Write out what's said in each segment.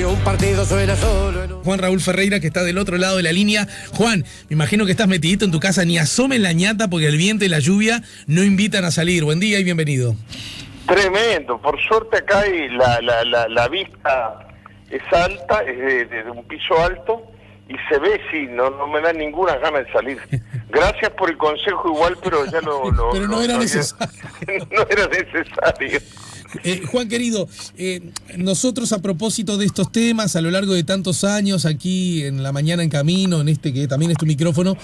un partido suena solo en un... Juan Raúl Ferreira, que está del otro lado de la línea. Juan, me imagino que estás metidito en tu casa, ni asomen la ñata porque el viento y la lluvia no invitan a salir. Buen día y bienvenido. Tremendo, por suerte acá hay la vista es alta, es de un piso alto y se ve, sí, no me da ninguna gana de salir. Gracias por el consejo igual, pero ya pero no era necesario. No era necesario. Juan querido, nosotros a propósito de estos temas, a lo largo de tantos años, aquí en La Mañana en Camino, en este que también es tu micrófono,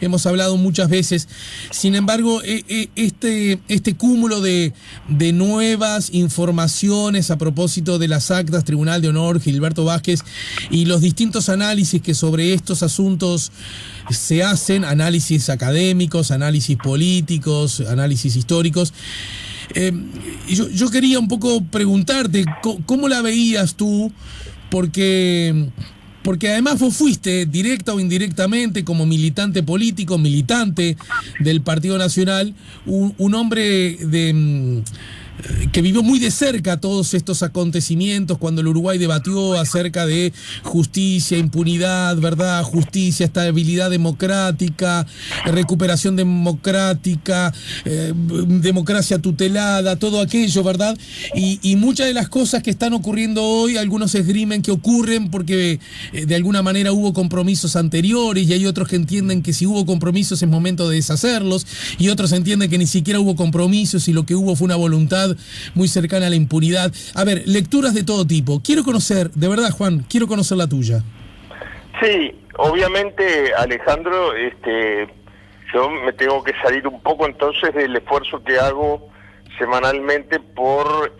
hemos hablado muchas veces. Sin embargo, este cúmulo de nuevas informaciones a propósito de las actas, Tribunal de Honor, Gilberto Vázquez, y los distintos análisis que sobre estos asuntos se hacen, análisis académicos, análisis políticos, análisis históricos. Yo quería un poco preguntarte, ¿cómo la veías tú? Porque además vos fuiste, directa o indirectamente, como militante político, militante del Partido Nacional, un hombre que vivió muy de cerca todos estos acontecimientos cuando el Uruguay debatió acerca de justicia, impunidad, ¿verdad? Justicia, estabilidad democrática, recuperación democrática, democracia tutelada, todo aquello, ¿verdad? Y muchas de las cosas que están ocurriendo hoy, algunos esgrimen que ocurren porque de alguna manera hubo compromisos anteriores y hay otros que entienden que si hubo compromisos es momento de deshacerlos y otros entienden que ni siquiera hubo compromisos y lo que hubo fue una voluntad muy cercana a la impunidad. A ver, lecturas de todo tipo. Quiero conocer, de verdad, Juan, quiero conocer la tuya. Sí, obviamente, Alejandro, yo me tengo que salir un poco entonces del esfuerzo que hago semanalmente por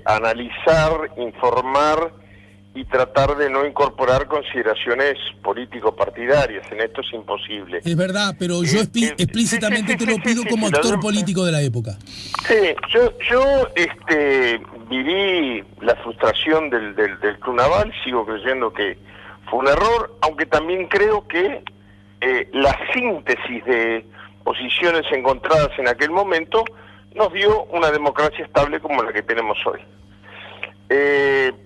analizar, informar y tratar de no incorporar consideraciones político-partidarias. En esto es imposible. Es verdad, pero yo explícitamente te lo pido como actor político de la época. Sí, yo viví la frustración del Club Naval, sigo creyendo que fue un error, aunque también creo que la síntesis de posiciones encontradas en aquel momento nos dio una democracia estable como la que tenemos hoy.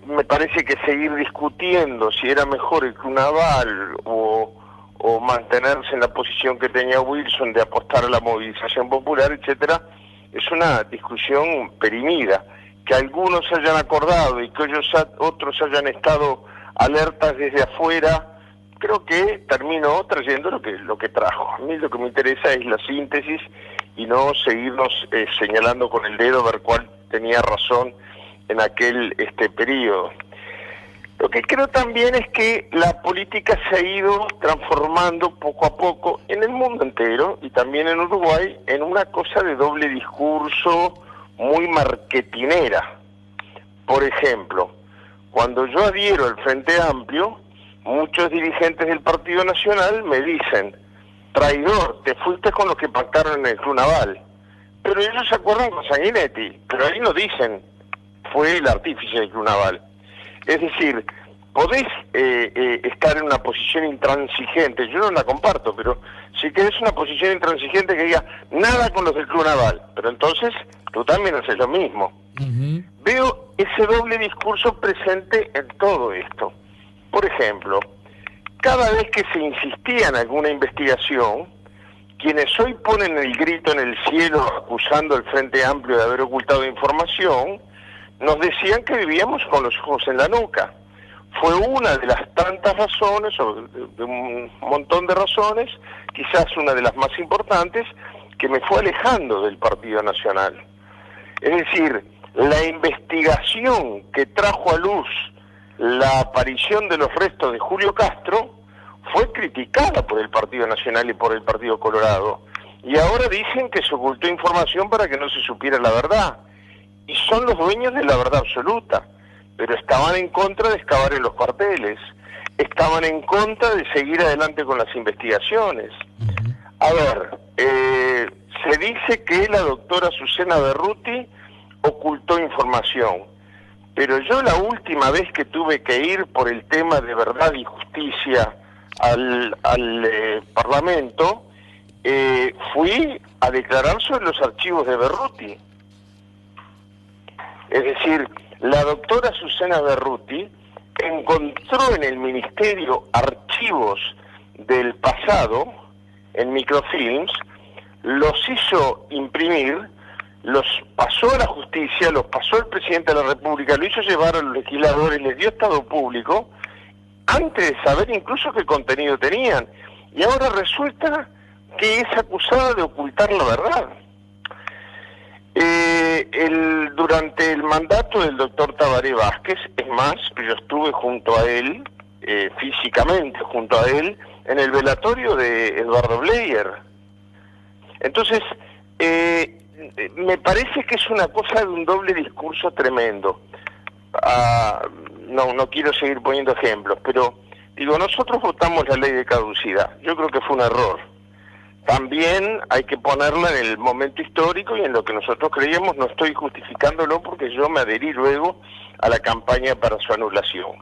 Me parece que seguir discutiendo si era mejor el Club Naval o mantenerse en la posición que tenía Wilson de apostar a la movilización popular, etcétera, es una discusión perimida. Que algunos hayan acordado y que otros hayan estado alertas desde afuera, creo que terminó trayendo lo que trajo. A mí lo que me interesa es la síntesis y no seguirnos señalando con el dedo a ver cuál tenía razón en aquel periodo. Lo que creo también es que la política se ha ido transformando poco a poco en el mundo entero y también en Uruguay en una cosa de doble discurso muy marketinera. Por ejemplo, cuando yo adhiero al Frente Amplio, muchos dirigentes del Partido Nacional me dicen: traidor, te fuiste con los que pactaron en el Club Naval. Pero ellos se acuerdan con Sanguinetti, pero ahí no dicen fue el artífice del Club Naval. Es decir, podés estar en una posición intransigente, yo no la comparto, pero si querés una posición intransigente que diga nada con los del Club Naval, pero entonces tú también haces lo mismo. Uh-huh. Veo ese doble discurso presente en todo esto. Por ejemplo, cada vez que se insistía en alguna investigación, quienes hoy ponen el grito en el cielo acusando al Frente Amplio de haber ocultado información, nos decían que vivíamos con los ojos en la nuca. Fue una de las tantas razones, o de un montón de razones, quizás una de las más importantes, que me fue alejando del Partido Nacional. Es decir, la investigación que trajo a luz la aparición de los restos de Julio Castro fue criticada por el Partido Nacional y por el Partido Colorado. Y ahora dicen que se ocultó información para que no se supiera la verdad. Y son los dueños de la verdad absoluta, pero estaban en contra de excavar en los cuarteles, estaban en contra de seguir adelante con las investigaciones. A ver, se dice que la doctora Susana Berruti ocultó información, pero yo la última vez que tuve que ir por el tema de verdad y justicia al Parlamento, fui a declarar sobre los archivos de Berruti. Es decir, la doctora Susana Berruti encontró en el ministerio archivos del pasado, en microfilms, los hizo imprimir, los pasó a la justicia, los pasó el presidente de la República, lo hizo llevar a los legisladores, les dio estado público, antes de saber incluso qué contenido tenían. Y ahora resulta que es acusada de ocultar la verdad. Durante el mandato del doctor Tabaré Vázquez, es más, yo estuve junto a él, físicamente junto a él, en el velatorio de Eduardo Bleier. Entonces, me parece que es una cosa de un doble discurso tremendo. No quiero seguir poniendo ejemplos, pero digo, nosotros votamos la ley de caducidad. Yo creo que fue un error. También hay que ponerla en el momento histórico y en lo que nosotros creíamos. No estoy justificándolo porque yo me adherí luego a la campaña para su anulación.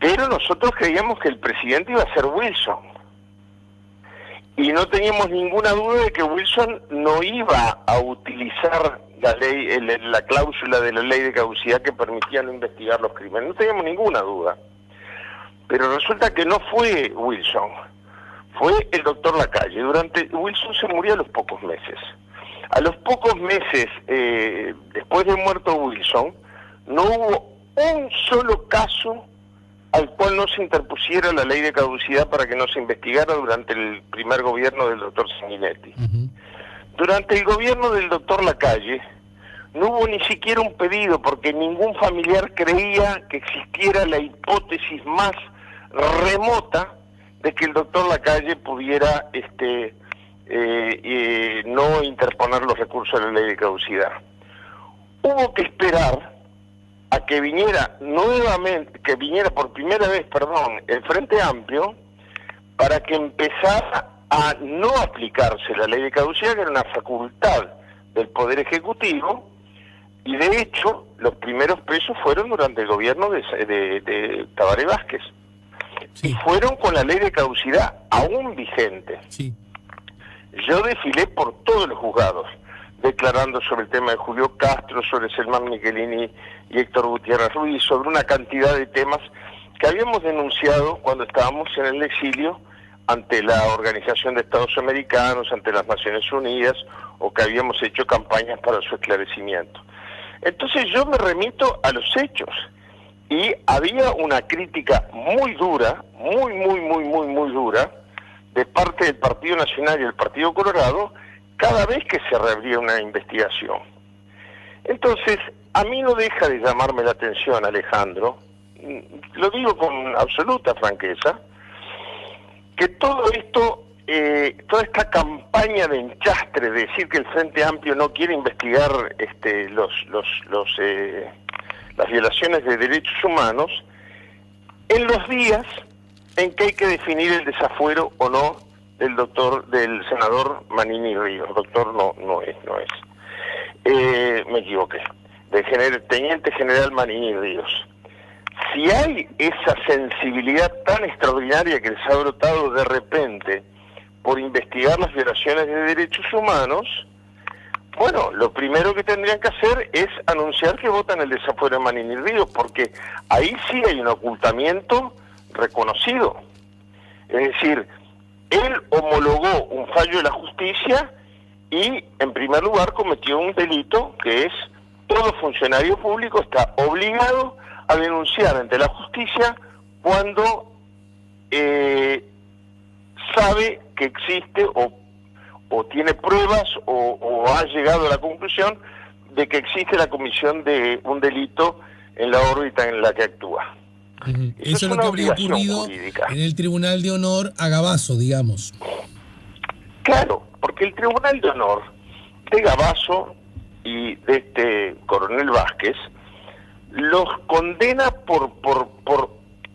Pero nosotros creíamos que el presidente iba a ser Wilson. Y no teníamos ninguna duda de que Wilson no iba a utilizar la ley, la cláusula de la ley de caducidad que permitía no investigar los crímenes. No teníamos ninguna duda. Pero resulta que no fue Wilson. Fue el doctor Lacalle. Wilson se murió a los pocos meses. A los pocos meses, después de muerto Wilson, no hubo un solo caso al cual no se interpusiera la ley de caducidad para que no se investigara durante el primer gobierno del doctor Sanguinetti. Durante el gobierno del doctor Lacalle no hubo ni siquiera un pedido porque ningún familiar creía que existiera la hipótesis más remota de que el doctor Lacalle pudiera no interponer los recursos de la ley de caducidad. Hubo que esperar a que viniera por primera vez, el Frente Amplio, para que empezara a no aplicarse la ley de caducidad, que era una facultad del Poder Ejecutivo, y de hecho, los primeros presos fueron durante el gobierno de Tabaré Vázquez. Sí. Y fueron con la ley de caducidad aún vigente. Sí. Yo desfilé por todos los juzgados, declarando sobre el tema de Julio Castro, sobre Selman Michelini y Héctor Gutiérrez Ruiz, sobre una cantidad de temas que habíamos denunciado cuando estábamos en el exilio ante la Organización de Estados Americanos, ante las Naciones Unidas, o que habíamos hecho campañas para su esclarecimiento. Entonces yo me remito a los hechos. Y había una crítica muy dura, muy dura, de parte del Partido Nacional y el Partido Colorado, cada vez que se reabría una investigación. Entonces, a mí no deja de llamarme la atención, Alejandro, lo digo con absoluta franqueza, que todo esto, toda esta campaña de enchastre, de decir que el Frente Amplio no quiere investigar las violaciones de derechos humanos, en los días en que hay que definir el desafuero o no del senador Manini Ríos. Doctor no es. Me equivoqué. Del teniente general Manini Ríos. Si hay esa sensibilidad tan extraordinaria que les ha brotado de repente por investigar las violaciones de derechos humanos, bueno, lo primero que tendrían que hacer es anunciar que votan el desafuero de Manini Ríos, porque ahí sí hay un ocultamiento reconocido. Es decir, él homologó un fallo de la justicia y, en primer lugar, cometió un delito que es: todo funcionario público está obligado a denunciar ante la justicia cuando sabe que existe o tiene pruebas o ha llegado a la conclusión de que existe la comisión de un delito en la órbita en la que actúa. Eso es lo que habría ocurrido jurídica en el Tribunal de Honor a Gabazo, digamos. Claro, porque el Tribunal de Honor de Gabazo y de este coronel Vázquez los condena por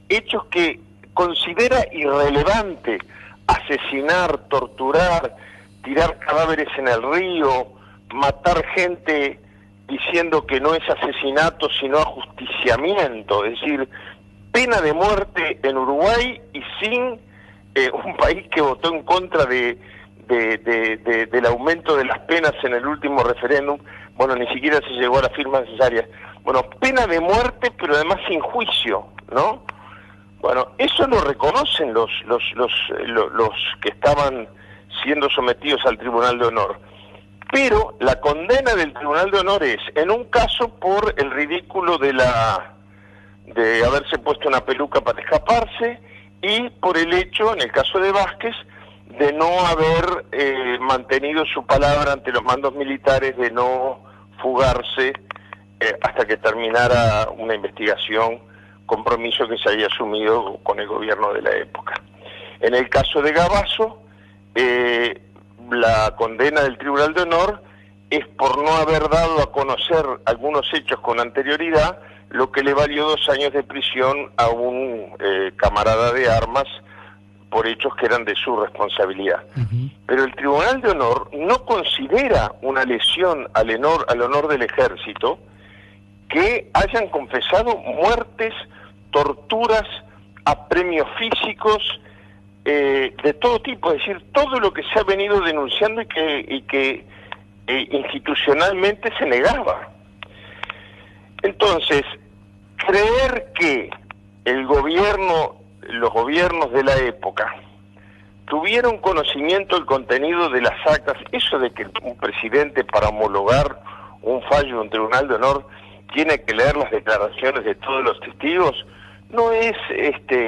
hechos que considera irrelevante: asesinar, torturar, tirar cadáveres en el río, matar gente diciendo que no es asesinato sino ajusticiamiento, es decir, pena de muerte en Uruguay y sin un país que votó en contra del aumento de las penas en el último referéndum. Bueno, ni siquiera se llegó a la firma necesaria. Bueno, pena de muerte, pero además sin juicio. ¿no? Bueno, eso lo reconocen los que estaban siendo sometidos al Tribunal de Honor. Pero la condena del Tribunal de Honor es, en un caso, por el ridículo de haberse puesto una peluca para escaparse, y por el hecho, en el caso de Vázquez, de no haber mantenido su palabra ante los mandos militares de no fugarse hasta que terminara una investigación, compromiso que se había asumido con el gobierno de la época. En el caso de Gavazo, la condena del Tribunal de Honor es por no haber dado a conocer algunos hechos con anterioridad, lo que le valió 2 años de prisión a un camarada de armas por hechos que eran de su responsabilidad. Pero el Tribunal de Honor no considera una lesión al honor del ejército que hayan confesado muertes, torturas, apremios físicos, de todo tipo, es decir, todo lo que se ha venido denunciando y que institucionalmente se negaba. Entonces, creer que los gobiernos de la época tuvieron conocimiento del contenido de las actas, eso de que un presidente para homologar un fallo de un Tribunal de Honor tiene que leer las declaraciones de todos los testigos, no es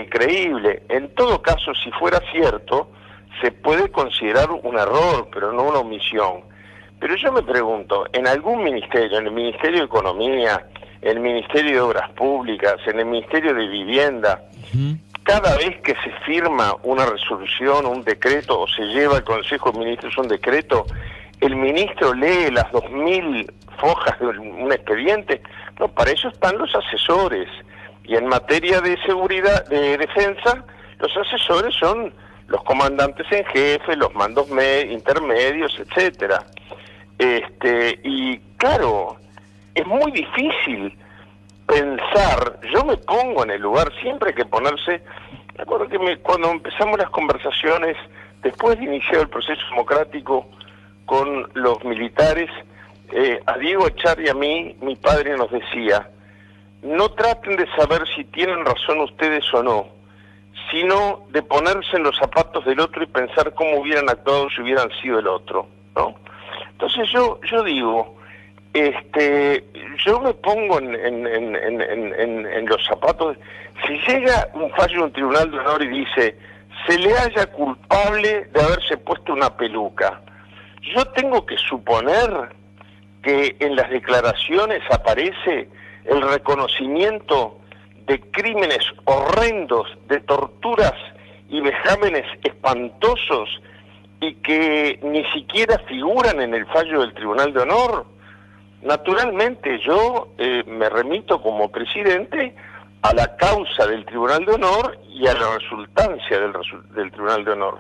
creíble. En todo caso, si fuera cierto, se puede considerar un error, pero no una omisión. Pero yo me pregunto, en algún ministerio, en el Ministerio de Economía, en el Ministerio de Obras Públicas, en el Ministerio de Vivienda, cada vez que se firma una resolución, un decreto, o se lleva al Consejo de Ministros un decreto, el ministro lee las 2000 fojas de un expediente. No, para eso están los asesores. Y en materia de seguridad, de defensa, los asesores son los comandantes en jefe, los mandos intermedios, etcétera. Y claro, es muy difícil pensar, yo me pongo en el lugar, siempre hay que ponerse, me acuerdo que cuando empezamos las conversaciones, después de iniciar el proceso democrático con los militares, a Diego Echar y a mí, mi padre nos decía, no traten de saber si tienen razón ustedes o no, sino de ponerse en los zapatos del otro y pensar cómo hubieran actuado si hubieran sido el otro, ¿no? Entonces yo digo, yo me pongo en los zapatos, si llega un fallo de un Tribunal de Honor y dice, se le halla culpable de haberse puesto una peluca, yo tengo que suponer que en las declaraciones aparece el reconocimiento de crímenes horrendos, de torturas y vejámenes espantosos y que ni siquiera figuran en el fallo del Tribunal de Honor. Naturalmente yo me remito como presidente a la causa del Tribunal de Honor y a la resultancia del Tribunal de Honor.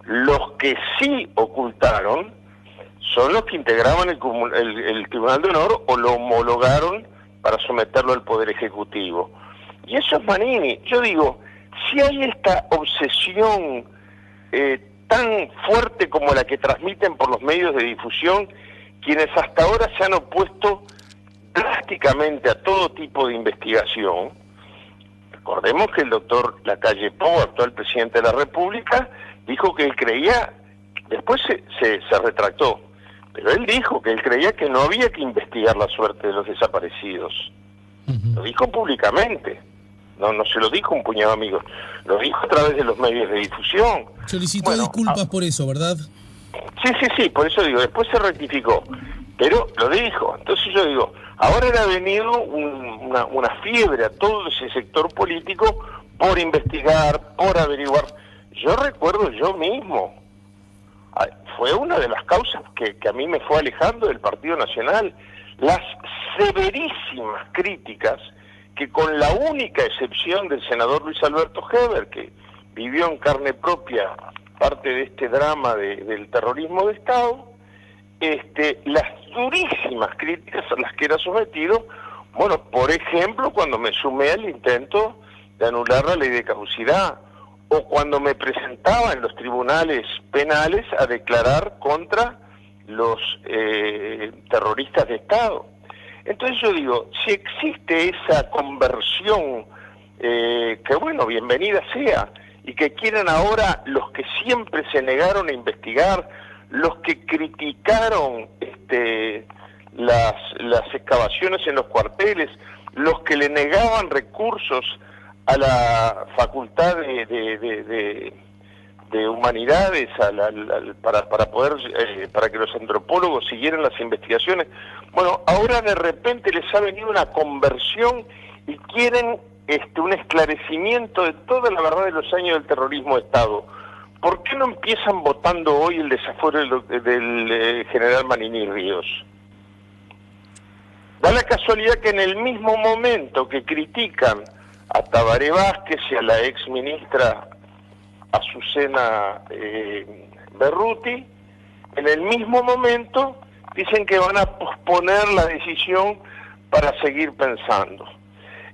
Los que sí ocultaron son los que integraban el Tribunal de Honor o lo homologaron para someterlo al Poder Ejecutivo. Y eso es Manini. Yo digo, si hay esta obsesión tan fuerte como la que transmiten por los medios de difusión, quienes hasta ahora se han opuesto drásticamente a todo tipo de investigación, recordemos que el doctor Lacalle Pou, actual presidente de la República, dijo que él creía, después se retractó, pero él dijo que él creía que no había que investigar la suerte de los desaparecidos. Lo dijo públicamente, no se lo dijo un puñado de amigos, lo dijo a través de los medios de difusión. Solicitó disculpas por eso, ¿verdad? Sí, por eso digo, después se rectificó, pero lo dijo. Entonces yo digo, ahora ha venido una fiebre a todo ese sector político por investigar, por averiguar. Yo recuerdo yo mismo, fue una de las causas que a mí me fue alejando del Partido Nacional, las severísimas críticas que, con la única excepción del senador Luis Alberto Heber, que vivió en carne propia parte de este drama del terrorismo de Estado, las durísimas críticas a las que era sometido, bueno, por ejemplo, cuando me sumé al intento de anular la ley de caducidad, o cuando me presentaba en los tribunales penales a declarar contra los terroristas de Estado. Entonces yo digo, si existe esa conversión que bueno, bienvenida sea, y que quieren ahora los que siempre se negaron a investigar, los que criticaron las excavaciones en los cuarteles, los que le negaban recursos a la Facultad de Humanidades para que los antropólogos siguieran las investigaciones. Bueno, ahora de repente les ha venido una conversión y quieren un esclarecimiento de toda la verdad de los años del terrorismo de Estado. ¿Por qué no empiezan votando hoy el desafuero del general Manini Ríos? Da la casualidad que en el mismo momento que critican a Tabaré Vázquez y a la ex ministra Azucena Berruti, en el mismo momento dicen que van a posponer la decisión para seguir pensando.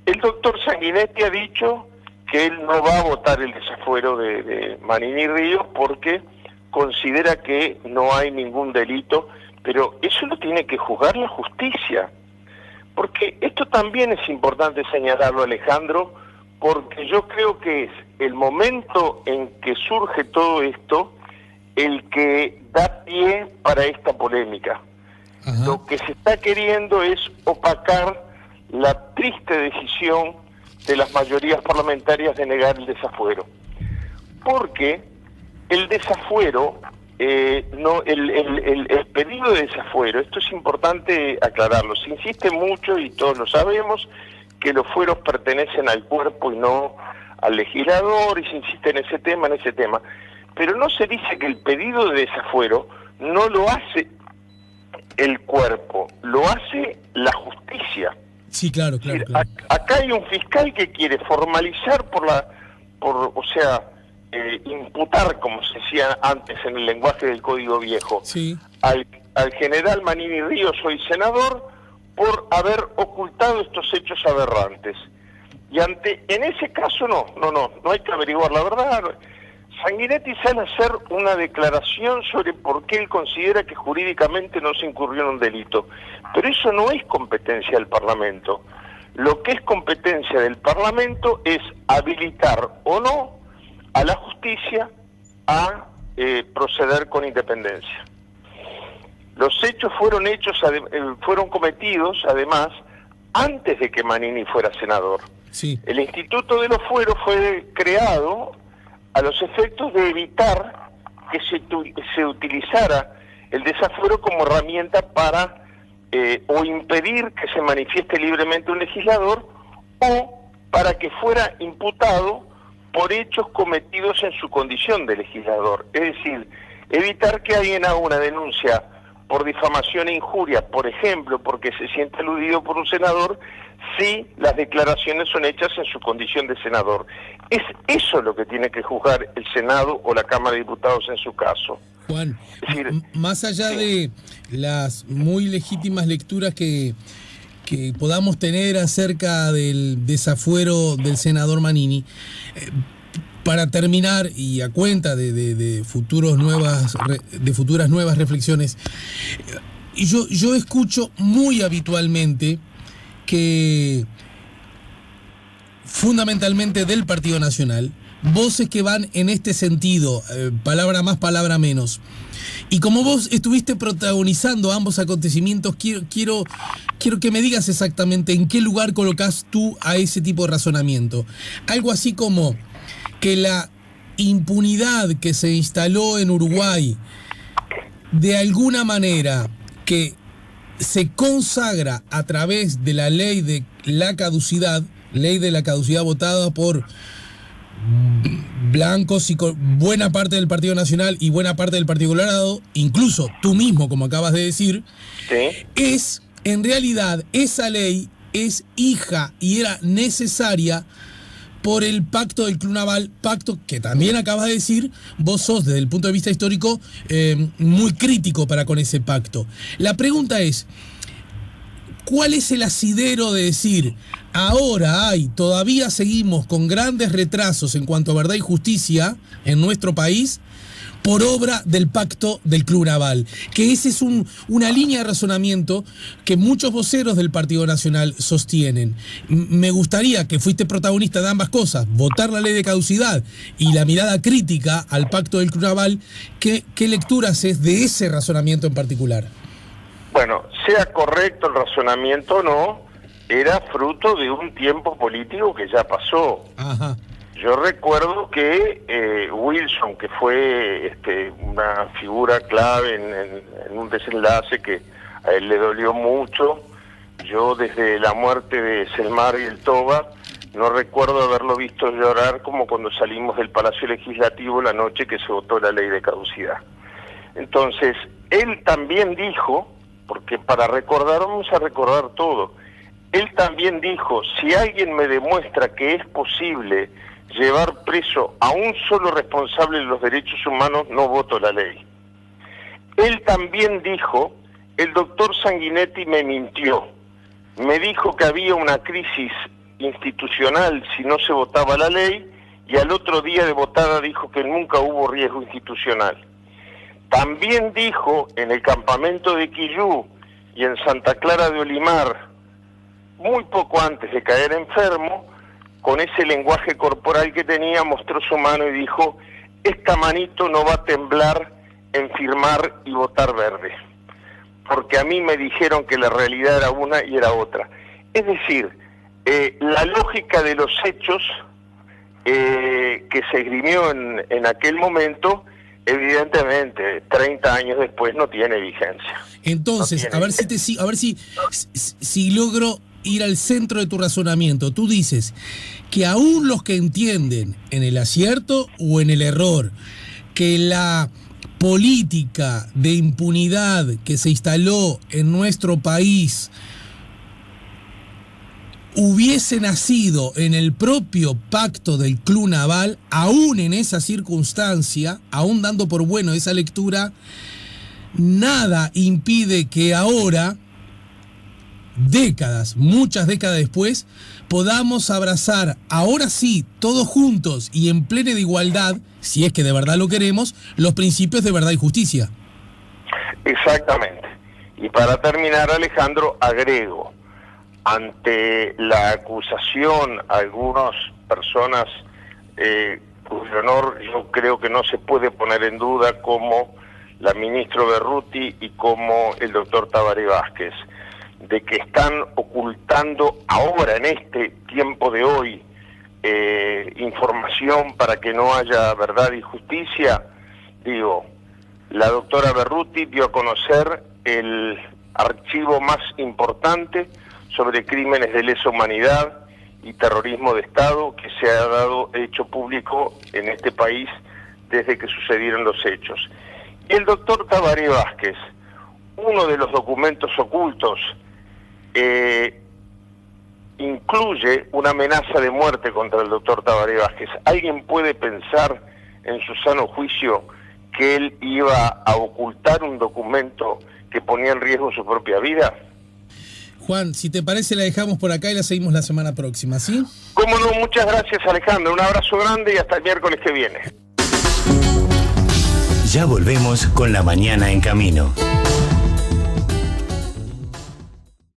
El doctor Sanguinetti ha dicho que él no va a votar el desafuero de Manini Ríos porque considera que no hay ningún delito, pero eso lo tiene que juzgar la justicia. Porque esto también es importante señalarlo, Alejandro, porque yo creo que es el momento en que surge todo esto el que da pie para esta polémica. Ajá. Lo que se está queriendo es opacar la triste decisión de las mayorías parlamentarias de negar el desafuero. Porque el desafuero, el pedido de desafuero, esto es importante aclararlo, se insiste mucho y todos lo sabemos, que los fueros pertenecen al cuerpo y no al legislador, y se insiste en ese tema, pero no se dice que el pedido de desafuero no lo hace el cuerpo, lo hace la justicia. Sí, claro. Acá hay un fiscal que quiere formalizar imputar, como se decía antes en el lenguaje del Código Viejo, sí, al general Manini Ríos, hoy senador, por haber ocultado estos hechos aberrantes. Y en ese caso no hay que averiguar la verdad. Sanguinetti sale a hacer una declaración sobre por qué él considera que jurídicamente no se incurrió en un delito. Pero eso no es competencia del Parlamento. Lo que es competencia del Parlamento es habilitar o no a la justicia a proceder con independencia. Los hechos fueron cometidos, además, antes de que Manini fuera senador. Sí. El Instituto de los Fueros fue creado a los efectos de evitar que se utilizara el desafuero como herramienta para o impedir que se manifieste libremente un legislador, o para que fuera imputado por hechos cometidos en su condición de legislador. Es decir, evitar que alguien haga una denuncia por difamación e injuria, por ejemplo, porque se siente aludido por un senador, si las declaraciones son hechas en su condición de senador. Es eso lo que tiene que juzgar el Senado o la Cámara de Diputados en su caso. Juan, es decir, más allá de las muy legítimas lecturas que podamos tener acerca del desafuero del senador Manini, para terminar y a cuenta de futuras nuevas reflexiones, yo escucho muy habitualmente que fundamentalmente del Partido Nacional, voces que van en este sentido, palabra más, palabra menos. Y como vos estuviste protagonizando ambos acontecimientos, quiero que me digas exactamente en qué lugar colocás tú a ese tipo de razonamiento. Algo así como que la impunidad que se instaló en Uruguay, de alguna manera que se consagra a través de la ley de la caducidad votada por blancos y buena parte del Partido Nacional y buena parte del Partido Colorado, incluso tú mismo, como acabas de decir, ¿sí? Es, en realidad, esa ley es hija y era necesaria por el pacto del Club Naval, pacto que también acabas de decir, vos sos desde el punto de vista histórico muy crítico para con ese pacto. La pregunta es, ¿cuál es el asidero de decir, ahora todavía seguimos con grandes retrasos en cuanto a verdad y justicia en nuestro país, por obra del pacto del Club Naval. Que esa es una línea de razonamiento que muchos voceros del Partido Nacional sostienen. Me gustaría, que fuiste protagonista de ambas cosas, votar la ley de caducidad y la mirada crítica al pacto del Club Naval, ¿qué lectura haces de ese razonamiento en particular? Bueno, sea correcto el razonamiento o no, era fruto de un tiempo político que ya pasó. Ajá. Yo recuerdo que Wilson, que fue una figura clave en un desenlace que a él le dolió mucho, yo desde la muerte de Selmar y el Toba no recuerdo haberlo visto llorar como cuando salimos del Palacio Legislativo la noche que se votó la ley de caducidad. Entonces, él también dijo, porque para recordar, vamos a recordar todo, él también dijo, si alguien me demuestra que es posible llevar preso a un solo responsable de los derechos humanos, no voto la ley. Él también dijo, el doctor Sanguinetti me mintió, me dijo que había una crisis institucional si no se votaba la ley, y al otro día de votada dijo que nunca hubo riesgo institucional. También dijo en el campamento de Quillú y en Santa Clara de Olimar, muy poco antes de caer enfermo, con ese lenguaje corporal que tenía, mostró su mano y dijo, esta manito no va a temblar en firmar y votar verde, porque a mí me dijeron que la realidad era una y era otra. Es decir, la lógica de los hechos que se esgrimió en aquel momento, evidentemente, 30 años después no tiene vigencia. Entonces, no tiene a ver si logro ir al centro de tu razonamiento. Tú dices que aún los que entienden en el acierto o en el error que la política de impunidad que se instaló en nuestro país hubiese nacido en el propio pacto del Club Naval, aún en esa circunstancia, aún dando por bueno esa lectura, nada impide que ahora, muchas décadas después, podamos abrazar, ahora sí, todos juntos y en plena de igualdad, si es que de verdad lo queremos, los principios de verdad y justicia. Exactamente. Y para terminar, Alejandro, agrego, ante la acusación a algunas personas cuyo honor yo creo que no se puede poner en duda, como la ministra Berruti y como el doctor Tabaré Vázquez, de que están ocultando ahora, en este tiempo de hoy, información para que no haya verdad y justicia, digo, la doctora Berruti dio a conocer el archivo más importante sobre crímenes de lesa humanidad y terrorismo de Estado que se ha hecho público en este país desde que sucedieron los hechos. Y el doctor Tabaré Vázquez, uno de los documentos ocultos, incluye una amenaza de muerte contra el doctor Tabaré Vázquez. ¿Alguien puede pensar en su sano juicio que él iba a ocultar un documento que ponía en riesgo su propia vida? Juan, si te parece la dejamos por acá y la seguimos la semana próxima, ¿sí? Cómo no, muchas gracias, Alejandro. Un abrazo grande y hasta el miércoles que viene. Ya volvemos con La Mañana en Camino.